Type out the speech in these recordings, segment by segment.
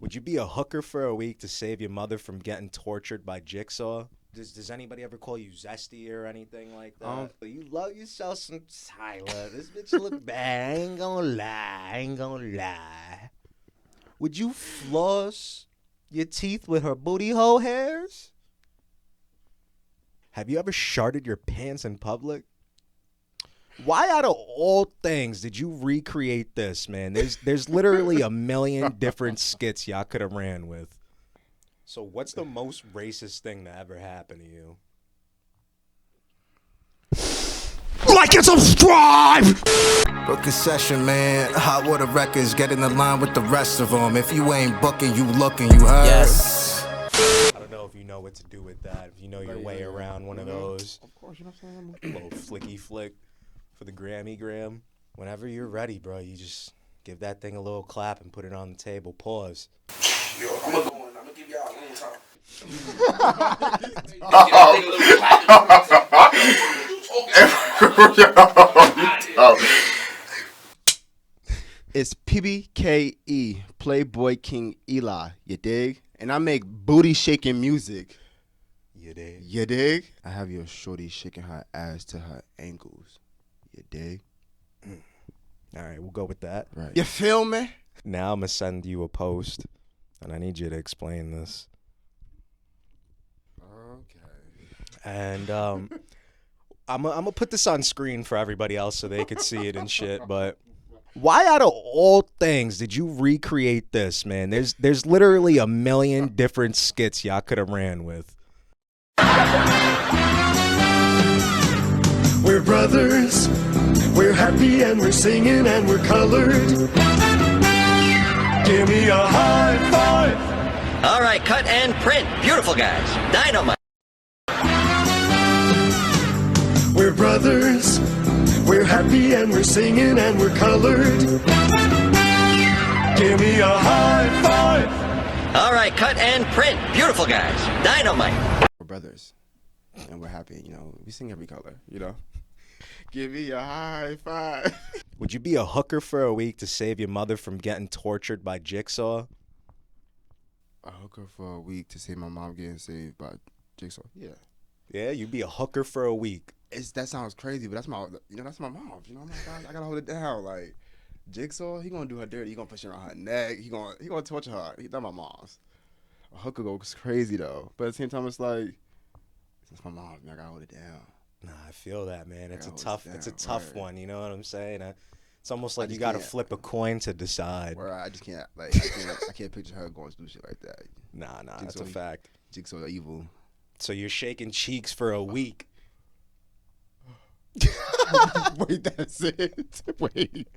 Would you be a hooker for a week to save your mother from getting tortured by Jigsaw? Does anybody ever call you Zesty or anything like that? You love yourself some Tyler. This bitch look bad. I ain't gonna lie. I ain't gonna lie. Would you floss your teeth with her booty hole hairs? Have you ever sharted your pants in public? Why out of all things did you recreate this, man? There's literally a million different skits y'all could have ran with. So what's the most racist thing that ever happened to you? Like and subscribe! Book a session, man. Hot Water Records, get in the line with the rest of them. If you ain't booking, you looking, you heard? Yes. I don't know if you know what to do with that. If you know your way around one of those. Of course, you know what I'm saying? A little flicky flick for the Grammy Gram. Whenever you're ready, bro, you just give that thing a little clap and put it on the table. Pause. Yo, I'm gonna go in. I'm gonna give y'all a little time. It's PBKE, Playboy King Eli, you dig? And I make booty shaking music. You dig? You dig? I have your shorty shaking her ass to her ankles. You dig? All right, we'll go with that. Right. You feel me? Now I'm going to send you a post, and I need you to explain this. Okay. And I'm going to put this on screen for everybody else so they could see it and shit, but why out of all things did you recreate this, man? There's literally a million different skits y'all could have ran with. We're brothers, we're happy and we're singing and we're colored. Give me a high five. All right, cut and print. Beautiful, guys. Dynamite. We're brothers, we're happy and we're singing and we're colored. Give me a high five. All right, cut and print. Beautiful, guys. Dynamite. We're brothers, and we're happy, you know. We sing every color, you know. Give me a high five. Would you be a hooker for a week to save your mother from getting tortured by Jigsaw? A hooker for a week to save my mom getting saved by Jigsaw? Yeah. Yeah, you'd be a hooker for a week. That sounds crazy, but that's my mom. You know, I'm like, I gotta hold it down. Like, Jigsaw, he gonna do her dirty. He gonna push her around her neck. He gonna torture her. That's my mom's. A hooker goes crazy though, but at the same time, it's like, it's my mom. I gotta hold it down. Nah, I feel that, man. It's a Right. tough one. You know what I'm saying? It's almost like you gotta flip a coin to decide. Where I just can't, like, I can't picture her going to do shit like that. Nah, that's a fact. Jigsaw evil. So you're shaking cheeks for a week. Wait, that's it. Wait.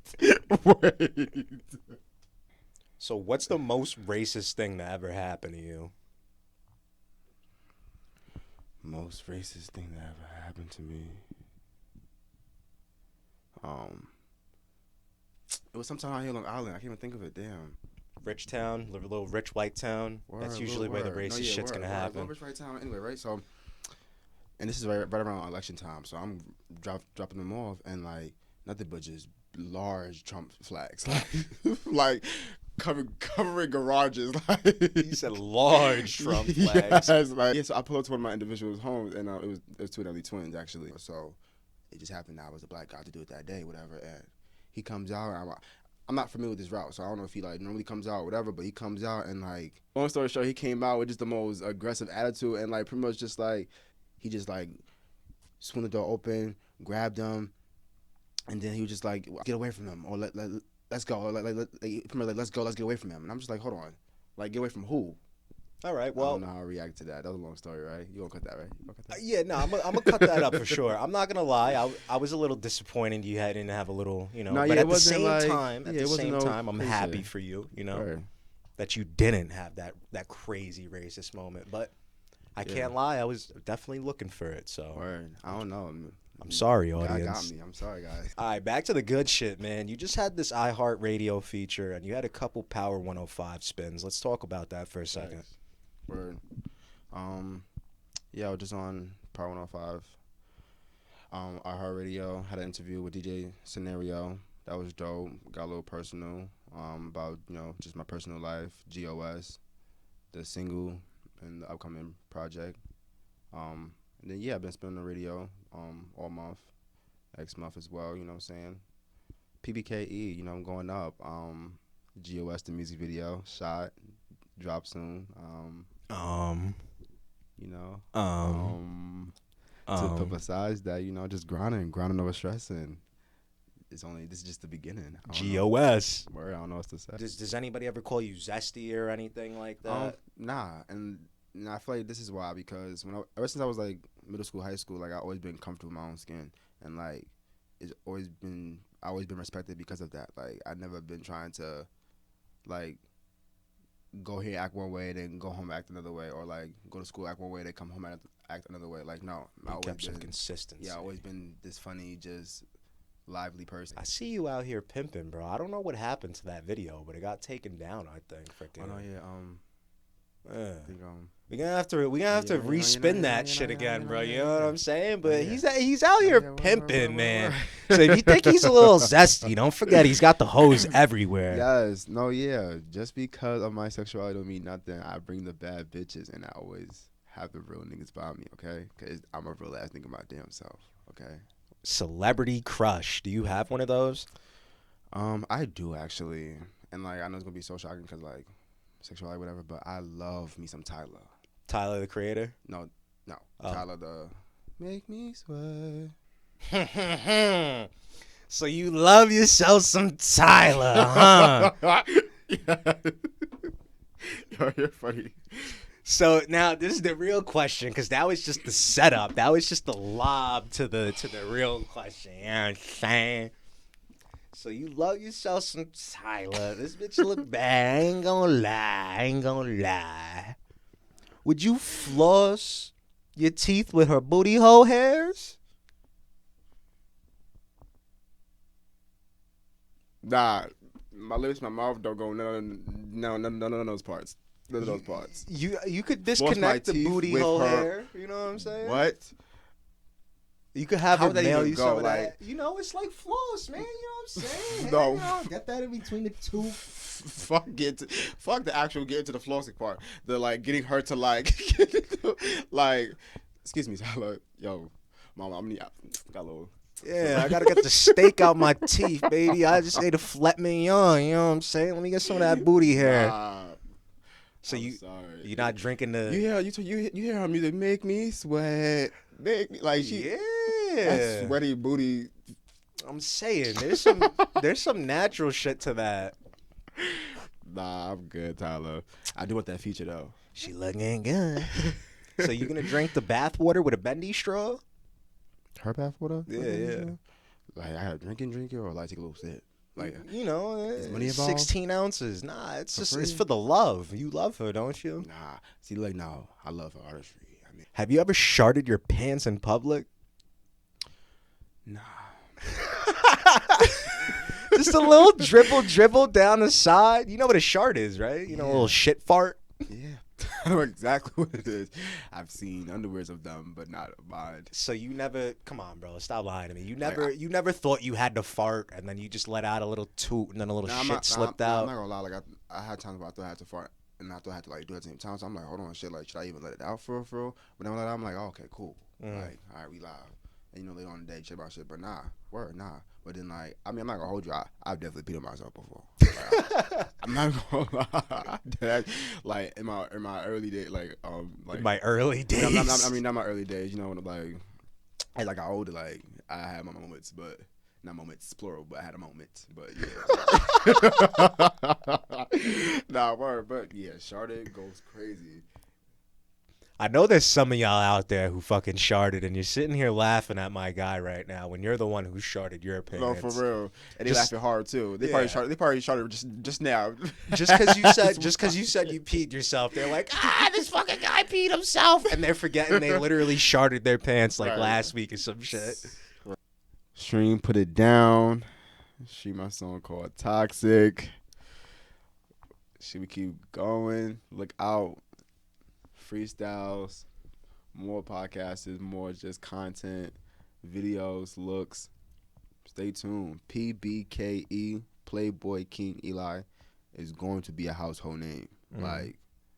So what's the most racist thing that ever happened to you? Most racist thing that ever happened to me. It was sometime out here on Long Island. I can't even think of it. Damn. Rich town, little rich white town. That's usually where the racist shit's gonna happen. Rich white town anyway, right? So, and this is right around election time. So I'm dropping them off, and like nothing but just large Trump flags, like covering garages. Like He said large Trump flags. Yes, like, yeah, so I pulled up to one of my individuals' homes, and it was two elderly twins actually. So it just happened that I was a black guy to do it that day, whatever. And he comes out, and I'm not familiar with his route, so I don't know if he like normally comes out or whatever, but he comes out and like, long story short, he came out with just the most aggressive attitude and like pretty much just like, he just like swung the door open, grabbed him, and then he was just like, get away from him, or let's go, or let's go, let's get away from him. And I'm just like, hold on, like get away from who? All right, I well, don't know how I react to that. That was a long story, right? You gonna cut that, right? You gonna cut that? yeah, no, I'm gonna cut that up for sure. I'm not gonna lie, I was a little disappointed you didn't have a little, you know. No, but yeah, at the same time, I'm crazy. happy for you, you know, Right. that you didn't have that crazy racist moment. But I can't lie, I was definitely looking for it. So Word. I don't know. I'm sorry, God audience. got me. I'm sorry, guys. All right, back to the good shit, man. You just had this iHeartRadio feature, and you had a couple Power 105 spins. Let's talk about that for a second. Word. Yeah, I was just on Power 105. iHeartRadio had an interview with DJ Scenario. That was dope. Got a little personal. about just my personal life, GOS, the single, and the upcoming project. And then I've been spinning the radio all month, next month as well. You know what I'm saying? PBKE, I'm going up. GOS, the music video, shot, drop soon. You know, but besides that, just grinding over stressing. This is just the beginning. GOS. Word, I don't know what to say. Does anybody ever call you Zesty or anything like that? Nah, and I feel like this is why, because ever since I was like middle school, high school, like I always been comfortable with my own skin, and like I always been respected because of that. Like I never been trying to like go here act one way, then go home act another way, or like go to school act one way, then come home act another way. Like no, I always kept some been consistency. Yeah, I always been this funny, just lively person. I see you out here pimping, bro. I don't know what happened to that video, but it got taken down, I think. Freaking. Oh no, yeah. Yeah. I think, We're gonna have to respin that shit again, bro. You know what I'm saying? But Yeah. he's out here pimping, man. So if you think he's a little zesty, don't forget he's got the hose everywhere. Yes, no, yeah. Just because of my sexuality don't mean nothing. I bring the bad bitches, and I always have the real niggas by me, okay? Because I'm a real ass nigga my damn self, okay? Celebrity crush. Do you have one of those? I do actually, and like I know it's gonna be so shocking because like sexuality, whatever. But I love me some Tyler. Tyler, the Creator? No, Oh. Tyler the Make Me Sweat. So you love yourself some Tyler, huh? Yo, you're funny. So now this is the real question, because that was just the setup. That was just the lob to the real question. You know what I'm saying? So you love yourself some Tyler. This bitch look bad. I ain't gonna lie. Would you floss your teeth with her booty hole hairs? Nah, my lips, my mouth don't go none of those parts. None of those parts. You could Floss my disconnect the teeth booty with hole her- hair. You know what I'm saying? What? You could have How her would that mail even you go? some of Like- that. You know, it's like floss, man. You know what I'm saying? No. You know, get that in between the two. Fuck the actual get into the flossing part. The like getting her to like like excuse me, Tyler. Yo, mama, got a little. Yeah, I gotta get the steak out my teeth, baby. I just ate a filet mignon. You know what I'm saying? Let me get some of that booty hair. So I'm you sorry. you're not drinking the. You hear her music, make me sweat, make me like she. Yeah. That sweaty booty. I'm saying there's some natural shit to that. Nah, I'm good, Tyler. I do want that feature though. She looking good. So you gonna drink the bath water with a bendy straw? Her bath water? Yeah. Like I gotta drink it, or like take a little sip. Like You know, money involved? 16 ounces. Nah, it's For just free? it's for the love. You love her, don't you? nah. See, like no, I love her artistry. I mean, Have you ever sharted your pants in public? nah. Just a little dribble down the side. You know what a shart is, right? You know, a little shit fart. Yeah, I know exactly what it is. I've seen underwears of them, but not mine. So you never, come on, bro, stop lying to me. You never thought you had to fart, and then you just let out a little toot, and then a little shit slipped out. I'm not gonna lie. Like I had times where I thought I had to fart, and I thought I had to like do it at the same time. So I'm like, hold on, shit. Like, should I even let it out for real? But then when I let it out, I'm like, oh, okay, cool. Like, all right, we live. And later on in the day, shit about shit. But nah. But then like, I mean, I'm not gonna hold you. I've definitely peed on myself before. Like, I'm not gonna lie. Like in my early days, like My early days. I mean, not my early days. When like as I got older, like I had my moments, but not moments plural, but I had a moment. But yeah, nah, word. But yeah, Charlotte goes crazy. I know there's some of y'all out there who fucking sharted, and you're sitting here laughing at my guy right now when you're the one who sharted your No, pants. for real. And they Just- laughing hard too. They Yeah. probably shot just now. Just because you said you peed yourself, they're like, this fucking guy peed himself, and they're forgetting they literally sharted their pants like Right. last week or some shit. Stream Put It Down. She my song called Toxic. She would keep going. Look out. Freestyles. More podcasts, more just content, videos, looks. Stay tuned. PBKE Playboy King Eli is going to be a household name. Like